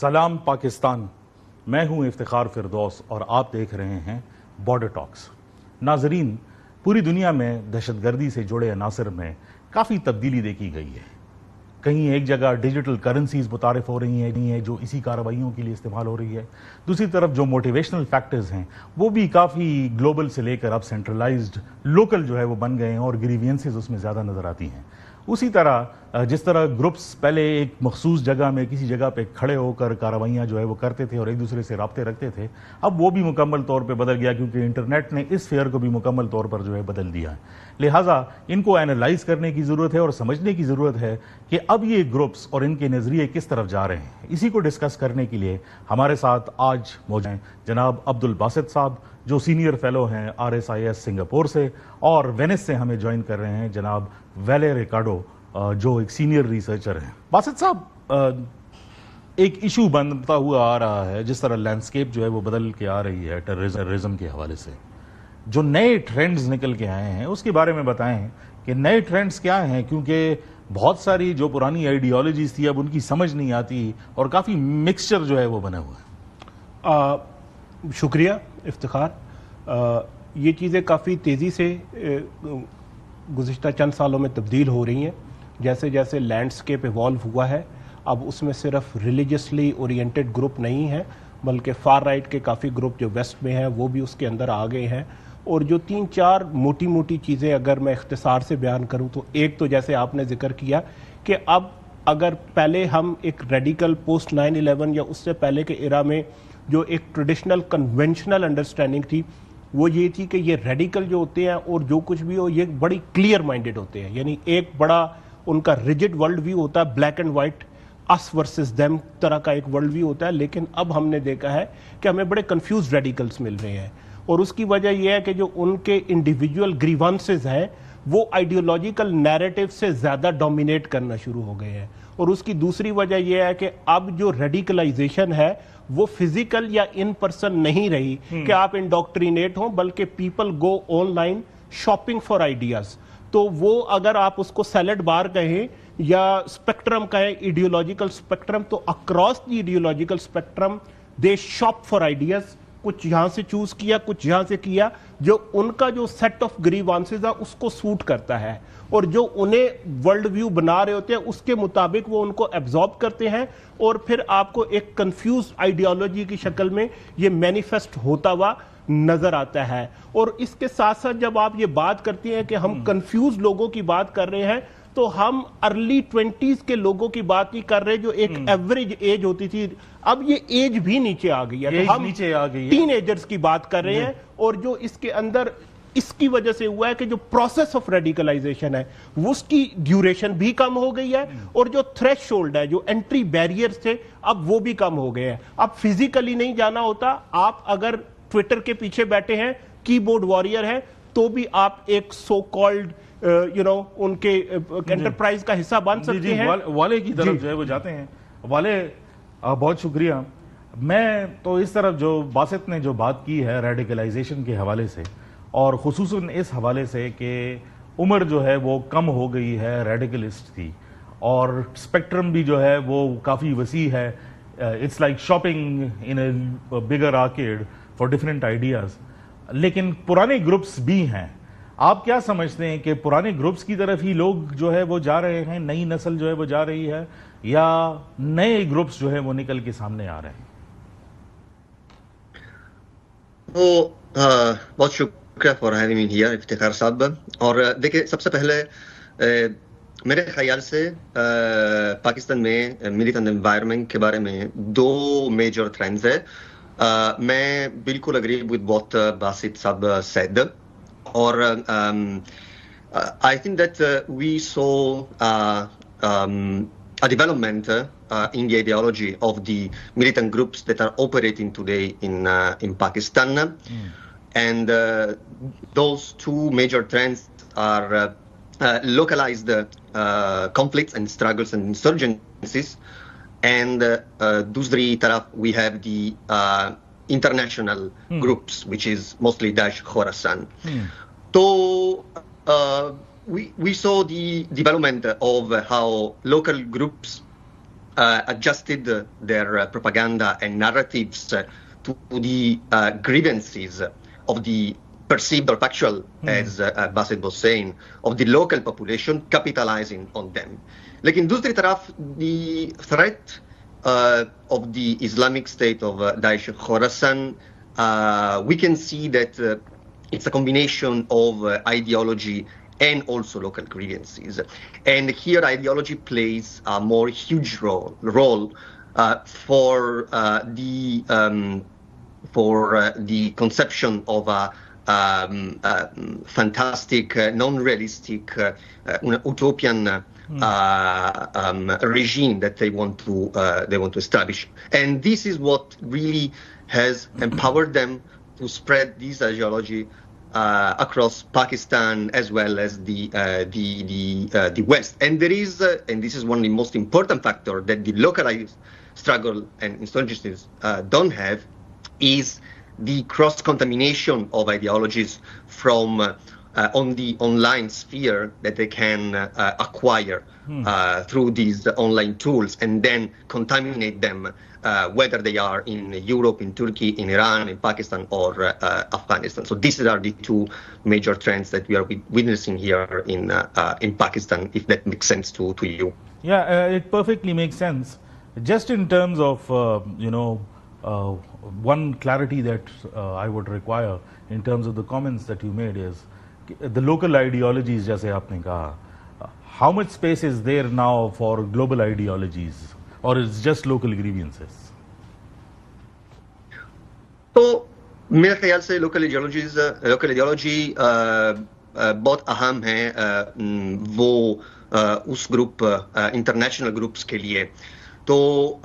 سلام پاکستان، میں ہوں افتخار فردوس اور آپ دیکھ رہے ہیں بارڈر ٹاکس۔ ناظرین، پوری دنیا میں دہشت گردی سے جڑے عناصر میں کافی تبدیلی دیکھی گئی ہے۔ کہیں ایک جگہ ڈیجیٹل کرنسیز متعارف ہو رہی ہیں جو اسی کارروائیوں کے لیے استعمال ہو رہی ہے، دوسری طرف جو موٹیویشنل فیکٹرز ہیں وہ بھی کافی گلوبل سے لے کر اب سینٹرلائزڈ لوکل جو ہے وہ بن گئے ہیں اور گریوینسز اس میں زیادہ نظر آتی ہیں۔ اسی طرح جس طرح گروپس پہلے ایک مخصوص جگہ میں کسی جگہ پہ کھڑے ہو کر کارروائیاں جو ہے وہ کرتے تھے اور ایک دوسرے سے رابطے رکھتے تھے، اب وہ بھی مکمل طور پہ بدل گیا کیونکہ انٹرنیٹ نے اس فیئر کو بھی مکمل طور پر جو ہے بدل دیا ہے۔ لہٰذا ان کو اینالائز کرنے کی ضرورت ہے اور سمجھنے کی ضرورت ہے کہ اب یہ گروپس اور ان کے نظریے کس طرف جا رہے ہیں۔ اسی کو ڈسکس کرنے کے لیے ہمارے ساتھ آج موجود ہیں جناب عبد الباسط صاحب، جو سینئر فیلو ہیں RSIS سنگاپور سے، اور وینس سے ہمیں جوائن کر رہے ہیں جناب ویلے ریکارڈو، جو ایک سینئر ریسرچر ہیں۔ باسط صاحب، ایک ایشو بنتا ہوا آ رہا ہے، جس طرح لینڈسکیپ جو ہے وہ بدل کے آ رہی ہے ٹیررزم کے حوالے سے، جو نئے ٹرینڈز نکل کے آئے ہیں اس کے بارے میں بتائیں کہ نئے ٹرینڈز کیا ہیں، کیونکہ بہت ساری جو پرانی آئیڈیالوجیز تھی اب ان کی سمجھ نہیں آتی اور کافی مکسچر جو ہے وہ بنا ہوا ہے۔ شکریہ افتخار۔ یہ چیزیں کافی تیزی سے گزشتہ چند سالوں میں تبدیل ہو رہی ہیں۔ جیسے جیسے لینڈسکیپ ایوالو ہوا ہے، اب اس میں صرف ریلیجسلی اورینٹڈ گروپ نہیں ہیں، بلکہ فار رائٹ کے کافی گروپ جو ویسٹ میں ہیں وہ بھی اس کے اندر آ گئے ہیں۔ اور جو 3-4 موٹی موٹی چیزیں اگر میں اختصار سے بیان کروں تو ایک تو جیسے آپ نے ذکر کیا کہ اب اگر پہلے ہم ایک ریڈیکل پوسٹ 9/11 یا اس سے پہلے کے ایرا میں جو ایک ٹریڈیشنل کنونشنل انڈرسٹینڈنگ تھی وہ یہ تھی کہ یہ ریڈیکل جو ہوتے ہیں اور جو کچھ بھی ہو یہ بڑی کلیئر مائنڈڈ ہوتے ہیں، یعنی ایک بڑا ان کا ریجڈ ورلڈ ویو ہوتا ہے، black and white, us versus them طرح کا ایک ورلڈ ویو ہوتا ہے۔ لیکن اب ہم نے دیکھا ہے کہ ہمیں بڑے کنفیوز ریڈیکلز مل رہے ہیں، اور اس کی وجہ یہ ہے کہ جو ان کے انڈیویجول گریوانسز ہیں وہ آئیڈیولوجیکل نیریٹو سے زیادہ ڈومینیٹ کرنا شروع ہو گئے ہیں۔ اور اس کی دوسری وجہ یہ ہے کہ اب جو ریڈیکلائزیشن ہے وہ فزیکل یا ان پرسن نہیں رہی کہ آپ انڈوکٹرینیٹ ہوں، بلکہ people go on line shopping for ideas. تو وہ اگر آپ اس کو سیلڈ بار کہیں یا اسپیکٹرم کہیں، ایڈیولوجیکل اسپیکٹرم، تو across the ideological spectrum they shop for ideas, کچھ یہاں سے چوز کیا کچھ یہاں سے کیا، جو ان کا جو سیٹ آف گریوانسز ہے اس کو سوٹ کرتا ہے، اور جو انہیں ورلڈ ویو بنا رہے ہوتے ہیں اس کے مطابق وہ ان کو ایبزارب کرتے ہیں، اور پھر آپ کو ایک کنفیوز آئیڈیالوجی کی شکل میں یہ مینیفیسٹ ہوتا ہوا نظر آتا ہے۔ اور اس کے ساتھ ساتھ جب آپ یہ بات کرتے ہیں کہ ہم کنفیوز لوگوں کی بات کر رہے ہیں، تو ہم ارلی 20s کے لوگوں کی بات نہیں کر رہے جو ایک ایوریج ایج ہوتی تھی، اب یہ ایج بھی نیچے آ گئی ہے، تو ہم ٹین ایجرز کی بات کر رہے ہیں۔ اور جو اس کے اندر اس کی وجہ سے ہوا ہے کہ جو پروسیس آف ریڈیکلائزیشن ہے وہ اس کی ڈیوریشن بھی کم ہو گئی ہے، اور جو تھریش ہولڈ ہے، جو انٹری بیریئرز تھے، اب وہ بھی کم ہو گئے ہیں۔ اب فزیکلی نہیں جانا ہوتا، آپ اگر ٹویٹر کے پیچھے بیٹھے ہیں، کی بورڈ وارئر ہیں، تو بھی آپ ایک سو کالڈ ان کے انٹرپرائز کا حصہ بن سکتے ہیں۔ والے کی طرف جو ہے وہ جاتے ہیں۔ والے، بہت شکریہ۔ میں تو اس طرف جو باسط نے جو بات کی ہے ریڈیکلائزیشن کے حوالے سے، اور خصوصاً اس حوالے سے کہ عمر جو ہے وہ کم ہو گئی ہے، ریڈیکلسٹ تھی، اور اسپیکٹرم بھی جو ہے وہ کافی وسیع ہے، it's like shopping in a bigger arcade for different ideas. لیکن پرانے گروپس بھی ہیں، آپ کیا سمجھتے ہیں کہ پرانے گروپس کی طرف ہی لوگ جو ہے وہ جا رہے ہیں، نئی نسل جو ہے وہ جا رہی ہے، یا نئے گروپس جو ہے وہ نکل کے سامنے آ رہے ہیں؟ بہت شکریہ for having me here Iftikhar صاحب۔ اور دیکھیں، سب سے پہلے میرے خیال سے پاکستان میں ملیٹنٹ انوائرمنٹ کے بارے میں 2 میجر ٹرینڈز ہیں۔ میں بالکل اگری ود what Basit صاحب said. Or I think that we saw a development in the ideology of the militant groups that are operating today in Pakistan. And those 2 major trends are localized conflicts and struggles and insurgencies. And دوسری طرف we have the international groups, which is mostly Daesh Khorasan. So we saw the development of how local groups adjusted their propaganda and narratives to the grievances of the perceived or factual, as Basit was saying, of the local population, capitalizing on them. लेकिन दूसरी तरफ the threat of the Islamic State of Daesh Khorasan, we can see that it's a combination of ideology and also local grievances. And here ideology plays a more huge role for the conception of a fantastic, non-realistic, utopian regime that they want to establish. And this is what really has empowered them to spread this ideology across Pakistan as well as the West. And there is, and this is one of the most important factors that the localized struggle and insurgencies don't have, is the cross-contamination of ideologies from on the online sphere that they can acquire through these online tools and then contaminate them, whether they are in Europe, in Turkey, in Iran, in Pakistan, or Afghanistan. So these are the two major trends that we are witnessing here in Pakistan, if that makes sense to you. Yeah, it perfectly makes sense. Just in terms of, one clarity that I would require in terms of the comments that you made is the local ideologies, jaise aapne kaha, how much space is there now for global ideologies, or it's just local grievances? तो मेरे ख्याल से local ideology बहुत अहम है वो उस group international groups के लिए. So,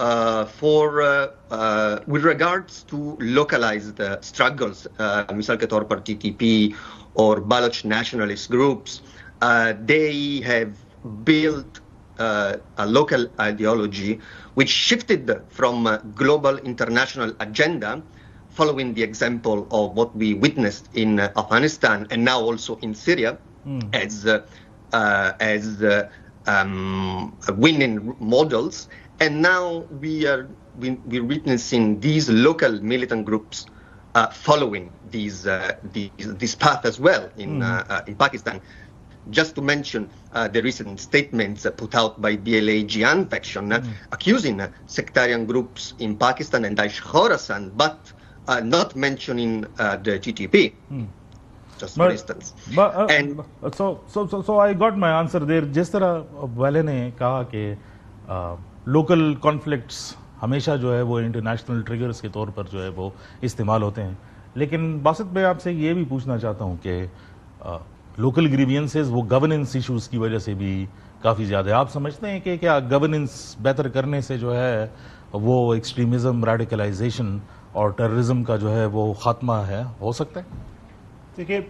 with regards to localized struggles, misal ke taur par TTP or Baloch nationalist groups, they have built a local ideology which shifted from global international agenda, following the example of what we witnessed in Afghanistan and now also in Syria as winning models. And now we're witnessing these local militant groups following this path as well in Pakistan. Just to mention the recent statements put out by BLA Jian faction accusing sectarian groups in Pakistan and Daesh Khorasan, but not mentioning the TTP. Just for instance. So I got my answer there. जिस तरह वाले ने कहा कि local conflicts हमेशा जो है वो इंटरनेशनल ट्रिगर्स के तौर पर जो है वो इस्तेमाल होते हैं, लेकिन बासित भाई आपसे ये भी पूछना चाहता हूँ कि लोकल ग्रीवियंसेस वो गवर्नेंस इश्यूज की वजह से भी काफ़ी ज़्यादा, आप समझते हैं कि क्या गवर्नेंस बेहतर करने से जो है वो एक्सट्रीमिज्म, रेडिकलाइजेशन और टेररिज्म का जो है वो खात्मा हो सकता है? देखिए,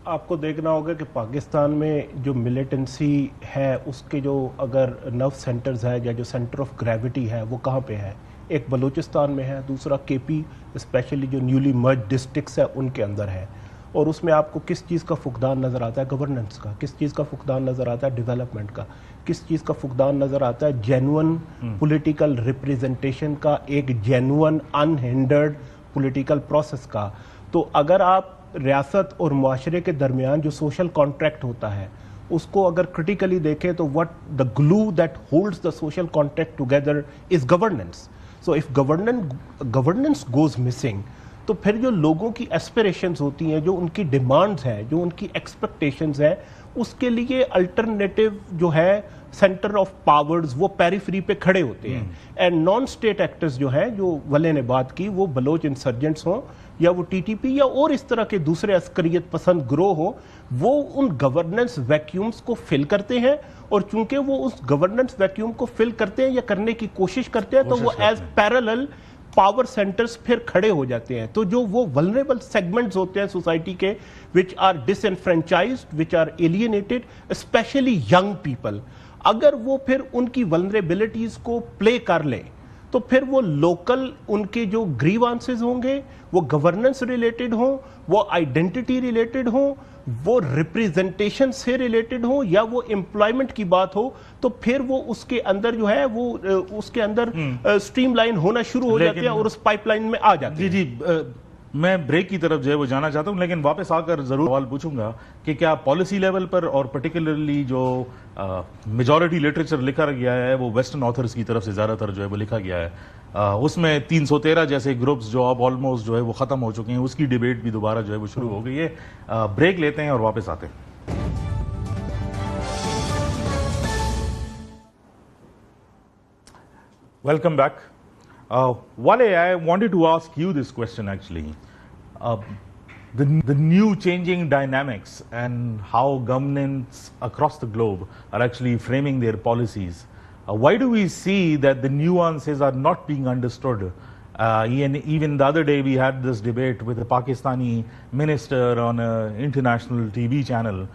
आपको देखना होगा कि पाकिस्तान में जो मिलिटेंसी है उसके जो अगर नर्व सेंटर्स है या जो सेंटर ऑफ ग्रेविटी है वो कहाँ पे है. एक बलूचिस्तान में है, दूसरा केपी स्पेशली जो न्यूली मर्ज डिस्ट्रिक्ट्स है उनके अंदर है. और उसमें आपको किस चीज़ का फुकदान नज़र आता है? गवर्नेंस का. किस चीज़ का फुकदान नज़र आता है? डेवलपमेंट का. किस चीज़ का फुकदान नज़र आता है? जेन्युइन पॉलिटिकल रिप्रेजेंटेशन का, एक जेन्युइन अनहिंडर्ड पॉलिटिकल प्रोसेस का. तो अगर आप रियासत और मुआशरे के दरमियान जो सोशल कॉन्ट्रैक्ट होता है उसको अगर क्रिटिकली देखें तो what the glue that holds the social contract together is governance. So if governance goes missing तो फिर जो लोगों की एस्पिरेशंस होती हैं, जो उनकी डिमांड्स हैं, जो उनकी एक्सपेक्टेशंस हैं, उसके लिए अल्टरनेटिव जो है सेंटर ऑफ पावर्स वो पेरिफेरी पे खड़े होते हैं. एंड नॉन स्टेट एक्टर्स जो हैं, जो वले ने बात की, वो बलोच इंसर्जेंट्स हों या वो टीटीपी या और इस तरह के दूसरे अस्करियत पसंद ग्रोह हो, वो उन गवर्नेंस वैक्यूम्स को फिल करते हैं. और चूंकि वो उस गवर्नेंस वैक्यूम को फिल करते हैं या करने की कोशिश करते हैं तो वो एज पैरेलल पावर सेंटर्स फिर खड़े हो जाते हैं. तो जो वो वल्नरेबल सेगमेंट्स होते हैं सोसाइटी के, which are disenfranchised, which are alienated, specially young people, अगर वो फिर उनकी वल्नरेबिलिटीज को प्ले कर लें तो फिर वो लोकल उनके जो ग्रीवांसेस होंगे, वो गवर्नेंस रिलेटेड हो, वो आइडेंटिटी रिलेटेड हो, वो रिप्रेजेंटेशन से रिलेटेड हो, या वो एम्प्लॉयमेंट की बात हो, तो फिर वो उसके अंदर जो है वो उसके अंदर स्ट्रीमलाइन होना शुरू हो जाती है और उस पाइपलाइन में आ जाती है। जी, मैं ब्रेक की तरफ जो है वो जाना चाहता हूं, लेकिन वापस आकर जरूर सवाल पूछूंगा कि क्या पॉलिसी लेवल पर और पर्टिकुलरली जो मेजॉरिटी लिटरेचर लिखा गया है वो वेस्टर्न ऑथर्स की तरफ से ज्यादातर जो है वो लिखा गया है, उसमें 313 जैसे ग्रुप्स जो अब ऑलमोस्ट जो है वो खत्म हो चुके हैं, उसकी डिबेट भी दोबारा जो है वो शुरू हो गई है। ब्रेक लेते हैं और वापस आते हैं। Welcome back. Wale, I wanted to ask you this question actually. The new changing dynamics and how governments across the globe are actually framing their policies. Why do we see that the nuances are not being understood? Even the other day we had this debate with a Pakistani minister on an international TV channel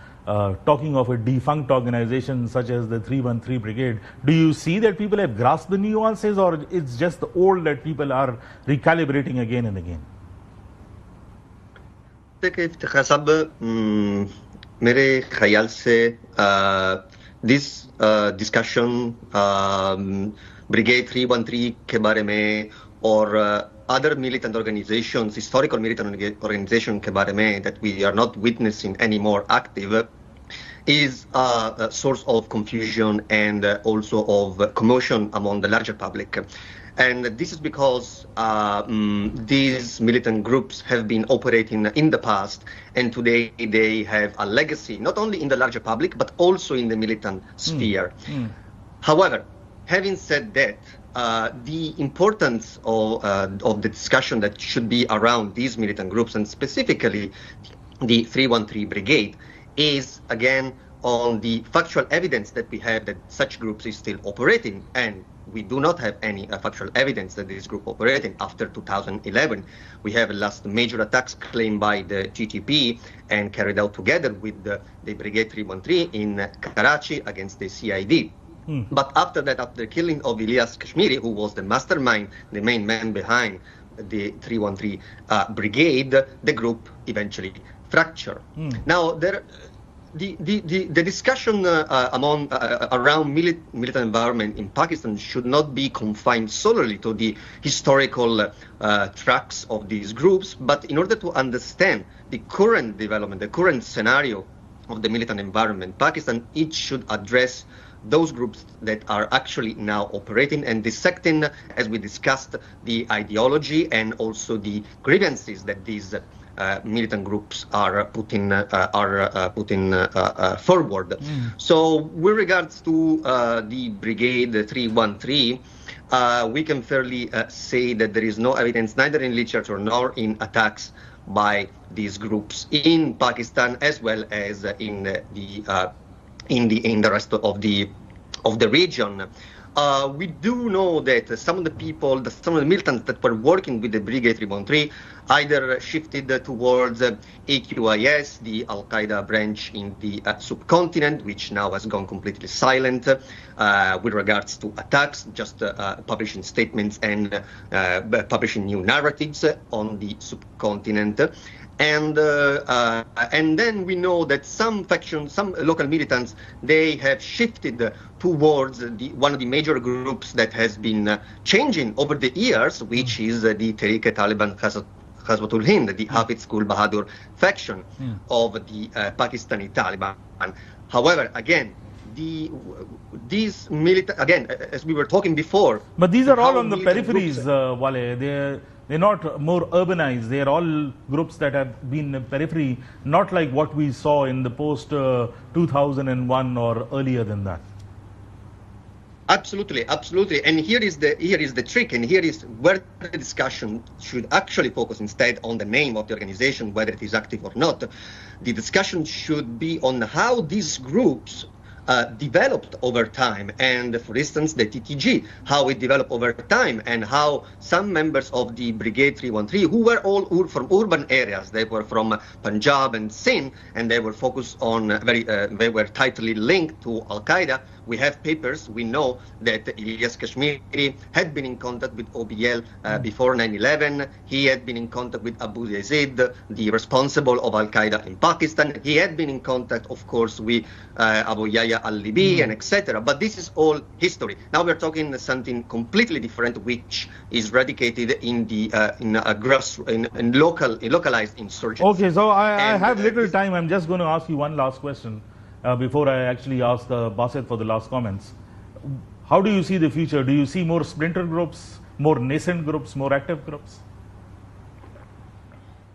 talking of a defunct organization such as the 313 Brigade. Do you see that people have grasped the nuances, or it's just the old that people are recalibrating again and again? देखिए इफ्तिखार साहब, मेरे ख्याल से this discussion brigade 313 के बारे में और other militant organizations, historical militant organization के बारे में that we are not witnessing anymore active, is a source of confusion and also of commotion among the larger public. And this is because these militant groups have been operating in the past, and today they have a legacy, not only in the larger public, but also in the militant sphere. However, having said that, the importance of the discussion that should be around these militant groups, and specifically the 313 Brigade, is again on the factual evidence that we have that such groups is still operating, and we do not have any factual evidence that this group operating after 2011. We have last major attacks claimed by the GTP and carried out together with the Brigade 313 in Karachi against the CID. But after that, after the killing of Ilyas Kashmiri, who was the mastermind, the main man behind the 313 Brigade, the group eventually fractured. Now, the discussion around militant environment in Pakistan should not be confined solely to the historical tracks of these groups, but in order to understand the current development, the current scenario of the militant environment in Pakistan, it should address those groups that are actually now operating and dissecting, as we discussed, the ideology and also the grievances that these militant groups are putting forward. So, with regards to the Brigade 313, we can fairly say that there is no evidence, neither in literature nor in attacks by these groups in Pakistan, as well as in the rest of the region. We do know that some of the people, some of the militants that were working with the Brigade 313 either shifted towards AQIS, the Al-Qaeda branch in the subcontinent, which now has gone completely silent with regards to attacks, just publishing statements and publishing new narratives on the subcontinent. And then we know that some factions, some local militants, they have shifted towards one of the major groups that has been changing over the years, which is the Tehreek-e-Taliban Ghazwatul Hind, the Hafiz Gul Bahadur faction of the Pakistani Taliban. However, again, these militant, again, as we were talking before. But these are all on the peripheries, Wale. They're not more urbanized. They are all groups that have been in the periphery, not like what we saw in the post 2001 or earlier than that. Absolutely, absolutely. And here is the trick, and here is where the discussion should actually focus instead on the name of the organization, whether it is active or not. The discussion should be on how these groups developed over time, and for instance the TTG, how it developed over time, and how some members of the Brigade 313, who were all from urban areas, they were from Punjab and Sindh, and they were focused on they were tightly linked to Al-Qaeda, We have papers. We know that Ilyas Kashmiri had been in contact with OBL before 9/11. He had been in contact with Abu Yazid, the responsible of Al-Qaeda in Pakistan. He had been in contact, of course, with Abu Yahya al-Libi and etc. But this is all history. Now we're talking something completely different, which is radicated in the in localized insurgency. Okay, so I have little time. I'm just going to ask you one last question before I actually ask Basit for the last comments. How do you see the future? Do you see more splinter groups, more nascent groups, more active groups?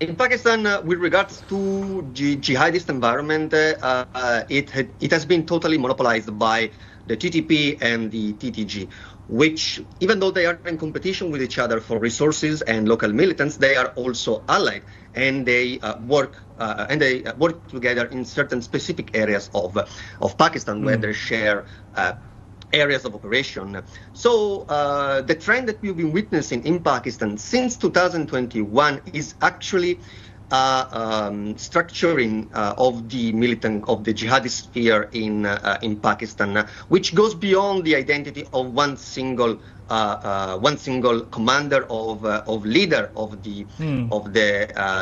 In Pakistan, with regards to jihadist environment, it has been totally monopolized by the TTP and the TTG, which, even though they are in competition with each other for resources and local militants, they are also allied, and they work together in certain specific areas of Pakistan where they share areas of operation. So the trend that we've been witnessing in Pakistan since 2021 is actually structuring of the jihadist sphere in Pakistan, which goes beyond the identity of one single commander of leader of the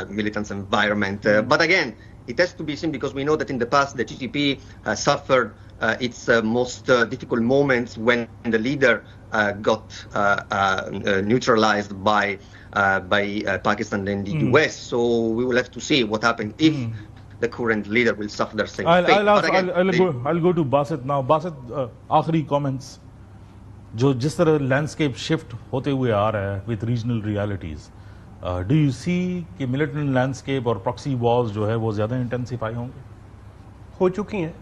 militant environment. But again, it has to be seen, because we know that in the past the TTP suffered its most difficult moments when the leader got neutralized by Pakistan and the US. So we will have to see what happens if the current leader will suffer the same fate. I'll go to Basit now. Basit, आखिरी comments. जो जिस तरह landscape shift होते हुए आ रहा है with regional realities, do you see कि militant landscape और proxy wars जो है वो ज़्यादा intensify होंगे? हो चुकी हैं,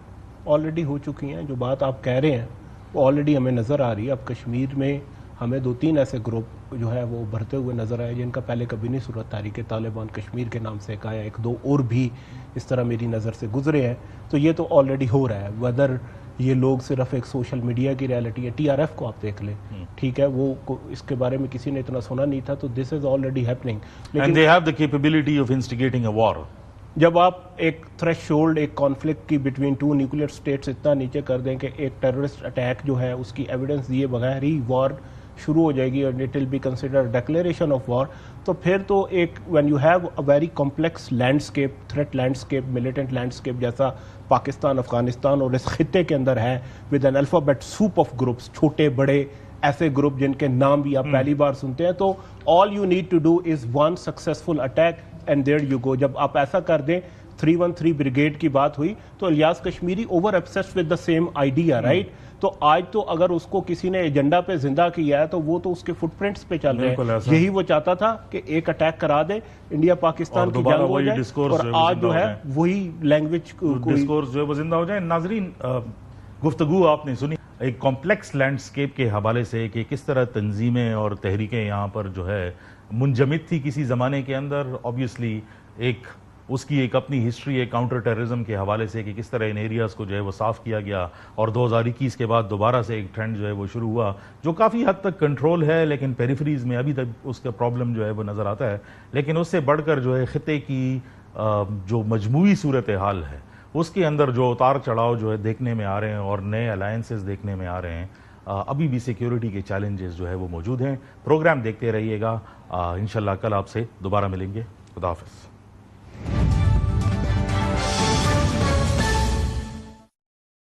ऑलरेडी हो चुकी हैं. जो बात आप कह रहे हैं वो ऑलरेडी हमें नज़र आ रही है. अब कश्मीर में हमें 2-3 ऐसे ग्रुप जो है वो भरते हुए नज़र आए जिनका पहले कभी नहीं सूरत. तहरीक तालिबान कश्मीर के नाम से एक आया, 1-2 और भी इस तरह मेरी नज़र से गुजरे हैं. तो ये तो ऑलरेडी हो रहा है. वेदर ये लोग सिर्फ एक सोशल मीडिया की रियलिटी है, TRF को आप देख लें, ठीक है, वो इसके बारे में किसी ने इतना सुना नहीं था. तो this is already happening. And they have the capability of instigating a war. जब आप एक थ्रेशोल्ड, एक कॉन्फ्लिक्ट की बिटवीन 2 न्यूक्लियर स्टेट्स इतना नीचे कर दें कि एक टेररिस्ट अटैक जो है उसकी एविडेंस दिए बगैर ही वॉर शुरू हो जाएगी और it will be consider declaration of war, तो फिर तो एक when you have a very complex landscape, threat landscape, militant landscape जैसा पाकिस्तान, अफगानिस्तान और इस खित्ते के अंदर है, with an alphabet soup of groups, छोटे बड़े ऐसे ग्रुप जिनके नाम भी आप पहली बार सुनते हैं. तो all you need to do is one successful attack and there you go. जब आप ऐसा कर दें, 313 ब्रिगेड की बात हुई तो Ilyas Kashmiri over obsessed with the same idea, right. तो आज तो अगर उसको किसी ने एजेंडा पे जिंदा किया है तो वो तो उसके फुटप्रिंट्स पे चल रहे हैं. यही वो चाहता था कि एक अटैक करा दे, इंडिया पाकिस्तान की जंग हो जाए और आज जो है वही लैंग्वेज डिस्कोर्स जो है वो जिंदा हो जाए. नाजरीन, गुफ्तगू आपने सुनी एक कॉम्प्लेक्स लैंडस्केप के हवाले से कि किस तरह तंजीमें और तहरीकें यहाँ पर जो है मुंजमिद थी किसी ज़माने के अंदर. ऑब्वियसली उसकी एक अपनी हिस्ट्री है काउंटर टेररिज्म के हवाले से कि किस तरह इन एरियाज़ को जो है वो साफ़ किया गया और 2021 के बाद दोबारा से एक ट्रेंड जो है वो शुरू हुआ जो काफ़ी हद तक कंट्रोल है, लेकिन पेरिफेरीज़ में अभी तक उसका प्रॉब्लम जो है वो नज़र आता है. लेकिन उससे बढ़कर जो है खित्ते की जो मजमूई सूरत हाल है उसके अंदर जो उतार चढ़ाव जो है देखने में आ रहे हैं और नए अलायंसेस देखने में आ रहे हैं, अभी भी सिक्योरिटी के चैलेंजेस जो है वो मौजूद हैं. प्रोग्राम देखते रहिएगा. इंशाल्लाह कल आपसे दोबारा मिलेंगे. खुदा हाफिज़.